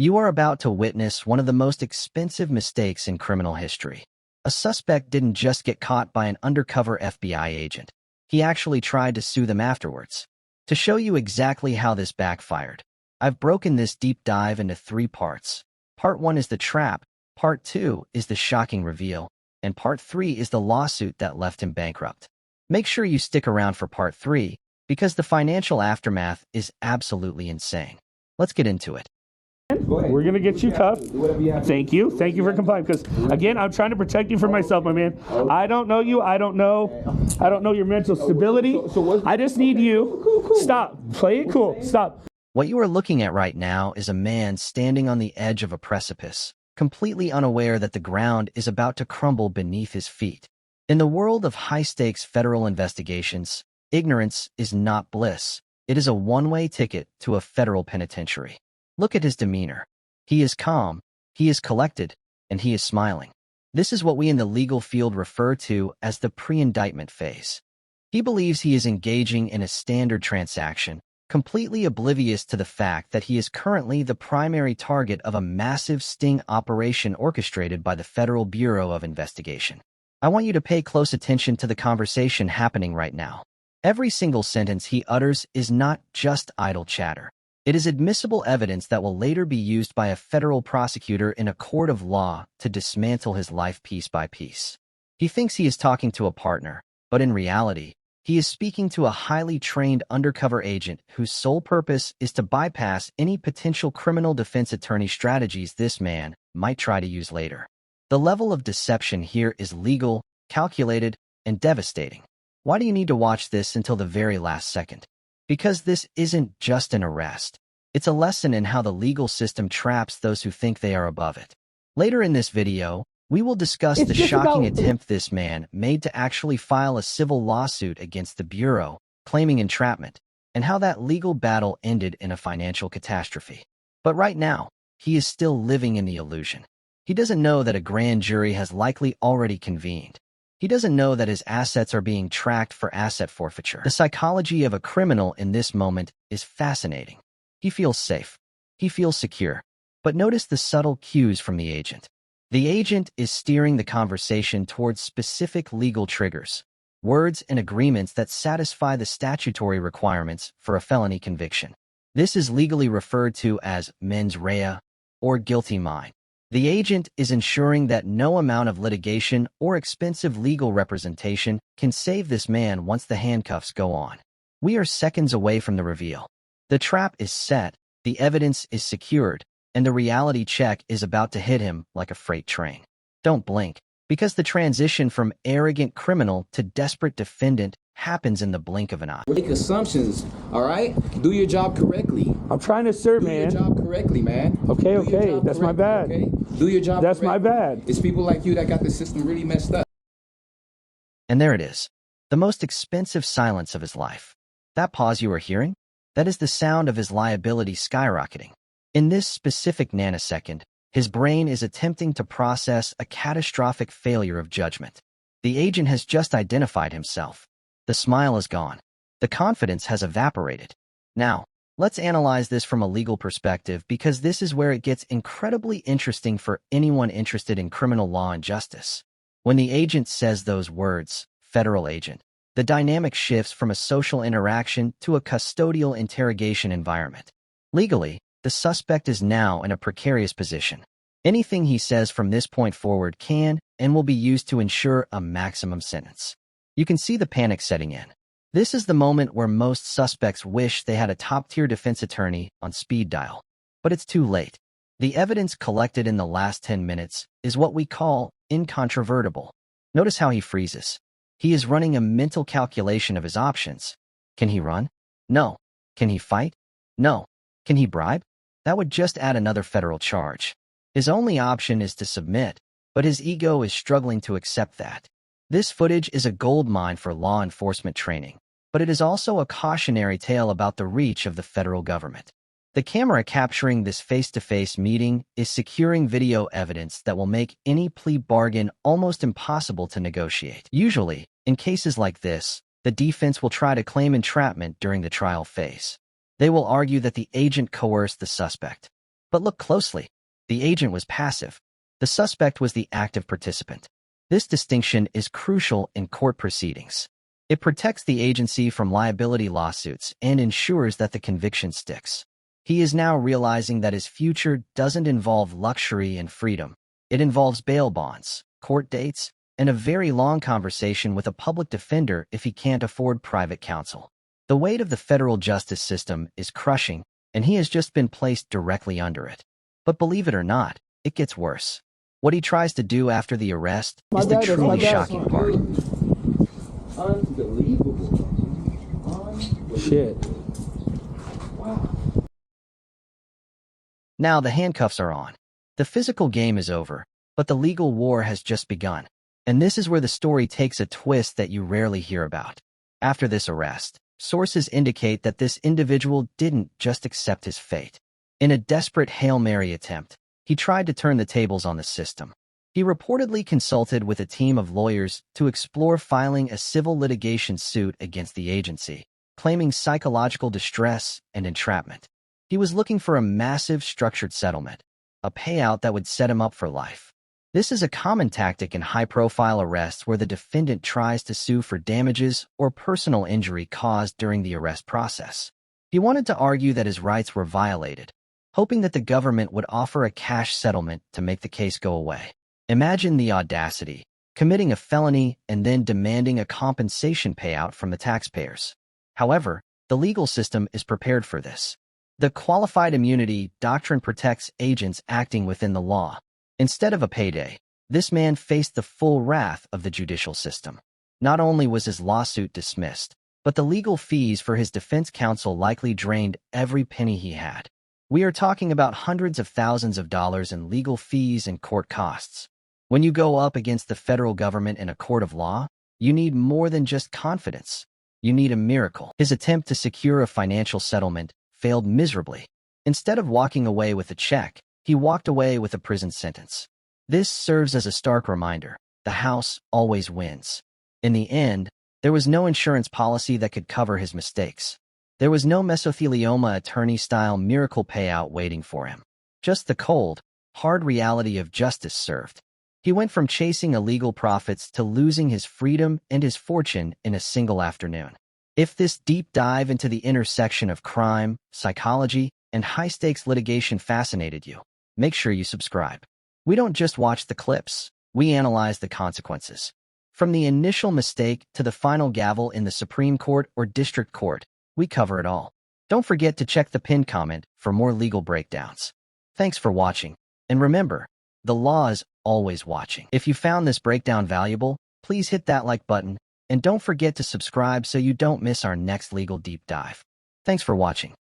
You are about to witness one of the most expensive mistakes in criminal history. A suspect didn't just get caught by an undercover FBI agent. He actually tried to sue them afterwards. To show you exactly how this backfired, I've broken this deep dive into 3 parts. Part 1 is the trap, Part 2 is the shocking reveal, and Part 3 is the lawsuit that left him bankrupt. Make sure you stick around for Part 3, because the financial aftermath is absolutely insane. Let's get into it. We're going to get you cuffed. Thank you. Thank you for complying. Because, again, I'm trying to protect you from myself, my man. I don't know you. I don't know your mental stability. I just need you. Stop. Play it cool. Stop. What you are looking at right now is a man standing on the edge of a precipice, completely unaware that the ground is about to crumble beneath his feet. In the world of high-stakes federal investigations, ignorance is not bliss. It is a one-way ticket to a federal penitentiary. Look at his demeanor. He is calm, he is collected, and he is smiling. This is what we in the legal field refer to as the pre-indictment phase. He believes he is engaging in a standard transaction, completely oblivious to the fact that he is currently the primary target of a massive sting operation orchestrated by the Federal Bureau of Investigation. I want you to pay close attention to the conversation happening right now. Every single sentence he utters is not just idle chatter. It is admissible evidence that will later be used by a federal prosecutor in a court of law to dismantle his life piece by piece. He thinks he is talking to a partner, but in reality, he is speaking to a highly trained undercover agent whose sole purpose is to bypass any potential criminal defense attorney strategies this man might try to use later. The level of deception here is legal, calculated, and devastating. Why do you need to watch this until the very last second? Because this isn't just an arrest. It's a lesson in how the legal system traps those who think they are above it. Later in this video, we will discuss the shocking attempt this man made to actually file a civil lawsuit against the Bureau, claiming entrapment, and how that legal battle ended in a financial catastrophe. But right now, he is still living in the illusion. He doesn't know that a grand jury has likely already convened. He doesn't know that his assets are being tracked for asset forfeiture. The psychology of a criminal in this moment is fascinating. He feels safe. He feels secure. But notice the subtle cues from the agent. The agent is steering the conversation towards specific legal triggers, words and agreements that satisfy the statutory requirements for a felony conviction. This is legally referred to as mens rea, or guilty mind. The agent is ensuring that no amount of litigation or expensive legal representation can save this man once the handcuffs go on. We are seconds away from the reveal. The trap is set, the evidence is secured, and the reality check is about to hit him like a freight train. Don't blink, because the transition from arrogant criminal to desperate defendant happens in the blink of an eye. Make assumptions, all right? Do your job correctly. I'm trying to serve, man. Do your job correctly, man. Okay. That's my bad. Okay? Do your job That's correctly. my bad. It's people like you that got the system really messed up. And there it is, the most expensive silence of his life. That pause you are hearing? That is the sound of his liability skyrocketing. In this specific nanosecond, his brain is attempting to process a catastrophic failure of judgment. The agent has just identified himself. The smile is gone. The confidence has evaporated. Now, let's analyze this from a legal perspective because this is where it gets incredibly interesting for anyone interested in criminal law and justice. When the agent says those words, federal agent, the dynamic shifts from a social interaction to a custodial interrogation environment. Legally, the suspect is now in a precarious position. Anything he says from this point forward can and will be used to ensure a maximum sentence. You can see the panic setting in. This is the moment where most suspects wish they had a top-tier defense attorney on speed dial. But it's too late. The evidence collected in the last 10 minutes is what we call incontrovertible. Notice how he freezes. He is running a mental calculation of his options. Can he run? No. Can he fight? No. Can he bribe? That would just add another federal charge. His only option is to submit, but his ego is struggling to accept that. This footage is a goldmine for law enforcement training, but it is also a cautionary tale about the reach of the federal government. The camera capturing this face-to-face meeting is securing video evidence that will make any plea bargain almost impossible to negotiate. Usually, in cases like this, the defense will try to claim entrapment during the trial phase. They will argue that the agent coerced the suspect. But look closely. The agent was passive. The suspect was the active participant. This distinction is crucial in court proceedings. It protects the agency from liability lawsuits and ensures that the conviction sticks. He is now realizing that his future doesn't involve luxury and freedom. It involves bail bonds, court dates, and a very long conversation with a public defender if he can't afford private counsel. The weight of the federal justice system is crushing, and he has just been placed directly under it. But believe it or not, it gets worse. What he tries to do after the arrest is the truly shocking part. Unbelievable. Shit. Wow. Now the handcuffs are on. The physical game is over, but the legal war has just begun. And this is where the story takes a twist that you rarely hear about. After this arrest, sources indicate that this individual didn't just accept his fate. In a desperate Hail Mary attempt, he tried to turn the tables on the system. He reportedly consulted with a team of lawyers to explore filing a civil litigation suit against the agency, claiming psychological distress and entrapment. He was looking for a massive structured settlement, a payout that would set him up for life. This is a common tactic in high-profile arrests where the defendant tries to sue for damages or personal injury caused during the arrest process. He wanted to argue that his rights were violated, hoping that the government would offer a cash settlement to make the case go away. Imagine the audacity, committing a felony and then demanding a compensation payout from the taxpayers. However, the legal system is prepared for this. The qualified immunity doctrine protects agents acting within the law. Instead of a payday, this man faced the full wrath of the judicial system. Not only was his lawsuit dismissed, but the legal fees for his defense counsel likely drained every penny he had. We are talking about hundreds of thousands of dollars in legal fees and court costs. When you go up against the federal government in a court of law, you need more than just confidence. You need a miracle. His attempt to secure a financial settlement failed miserably. Instead of walking away with a check, he walked away with a prison sentence. This serves as a stark reminder: the house always wins. In the end, there was no insurance policy that could cover his mistakes. There was no mesothelioma attorney-style miracle payout waiting for him. Just the cold, hard reality of justice served. He went from chasing illegal profits to losing his freedom and his fortune in a single afternoon. If this deep dive into the intersection of crime, psychology, and high-stakes litigation fascinated you, make sure you subscribe. We don't just watch the clips, we analyze the consequences. From the initial mistake to the final gavel in the Supreme Court or District Court, we cover it all. Don't forget to check the pinned comment for more legal breakdowns. Thanks for watching, and remember, the law is always watching. If you found this breakdown valuable, please hit that like button, and don't forget to subscribe so you don't miss our next legal deep dive. Thanks for watching.